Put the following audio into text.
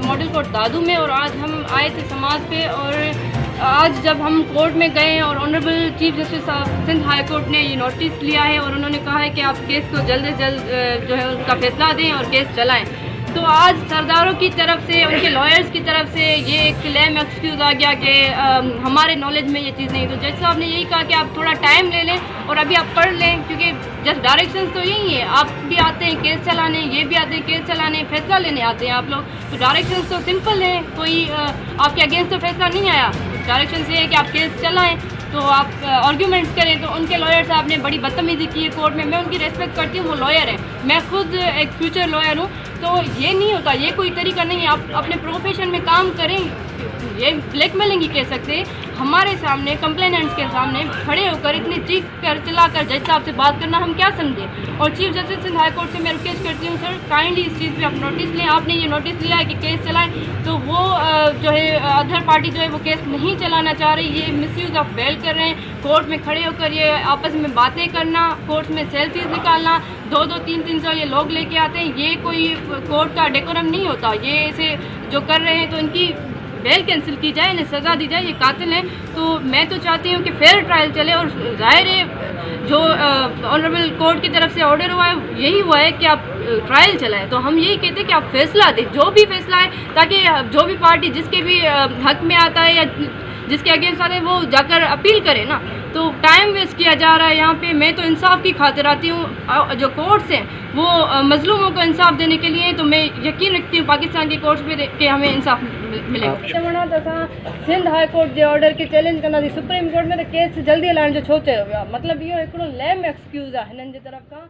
Model court दादू में, और आज हम आए थे समाज पे। और आज जब हम कोर्ट में गए और honourable chief justice Sindh high court ने ये नोटिस लिया है और उन्होंने कहा है कि आप केस को जल्द से जल्द जो है उसका फैसला दें और केस चलाएं। तो आज सरदारों की तरफ से, उनके लॉयर्स की तरफ से ये एक क्लेम एक्सक्यूज़ आ गया कि हमारे नॉलेज में ये चीज़ नहीं। तो जज साहब ने यही कहा कि आप थोड़ा टाइम ले लें और अभी आप पढ़ लें, क्योंकि जस्ट डायरेक्शंस तो यही है। आप भी आते हैं केस चलाने, ये भी आते हैं केस चलाने, फैसला लेने आते हैं आप लोग। तो डायरेक्शंस तो सिंपल हैं, कोई आपके अगेंस्ट तो फैसला नहीं आया। डायरेक्शन ये है कि आप केस चलाएँ, तो आप आर्ग्यूमेंट्स करें। तो उनके लॉयर साहब ने बड़ी बदतमीजी की है कोर्ट में। मैं उनकी रेस्पेक्ट करती हूँ, वो लॉयर हैं, मैं खुद एक फ्यूचर लॉयर हूँ। तो ये नहीं होता, ये कोई तरीका नहीं है। आप अपने प्रोफेशन में काम करें, ये ब्लैकमेलिंग ही कह सकते। हमारे सामने कंप्लेनेंट्स के सामने खड़े होकर इतनी चीख कर चिल्लाकर जज साहब से बात करना हम क्या समझें। और chief justice Sindh high court से मैं रिक्वेस्ट करती हूँ, सर काइंडली इस चीज़ पे आप नोटिस लें। आपने ये नोटिस लिया है कि केस चलाएं, तो वो जो है अदर पार्टी जो है वो केस नहीं चलाना चाह रही, ये मिसयूज़ ऑफ बेल कर रहे हैं। कोर्ट में खड़े होकर ये आपस में बातें करना, कोर्ट में सेल्फीज निकालना, 2-2, 3-3 ये लोग लेके आते हैं, ये कोई कोर्ट का डेकोरम नहीं होता। ये ऐसे जो कर रहे हैं तो इनकी बेल कैंसिल की जाए, इन्हें सज़ा दी जाए, ये कातिल हैं। तो मैं तो चाहती हूँ कि फेयर ट्रायल चले। और ज़ाहिर है जो ऑनरेबल कोर्ट की तरफ से ऑर्डर हुआ है यही हुआ है कि आप ट्रायल चलाएं। तो हम यही कहते हैं कि आप फैसला दें, जो भी फैसला है, ताकि जो भी पार्टी जिसके भी हक में आता है या जिसके अगेंस्ट आता है वो जाकर अपील करे ना। तो टाइम वेस्ट किया जा रहा है यहाँ पे। मैं तो इंसाफ की खातिर आती हूँ। जो कोर्ट्स हैं वो मजलूमों को इंसाफ देने के लिए, तो मैं यकीन रखती हूँ पाकिस्तान की कोर्ट्स पे कि हमें इंसाफ मिलेगा। सिंध हाई कोर्ट जे ऑर्डर के चैलेंज करना थी सुप्रीम कोर्ट में, तो केस जल्दी हलाइण जो छो चयो वियो आहे। मतिलबु इहो हिकिड़ो लेम एक्सक्यूज़ आहे हिननि जी तरफ़ खां।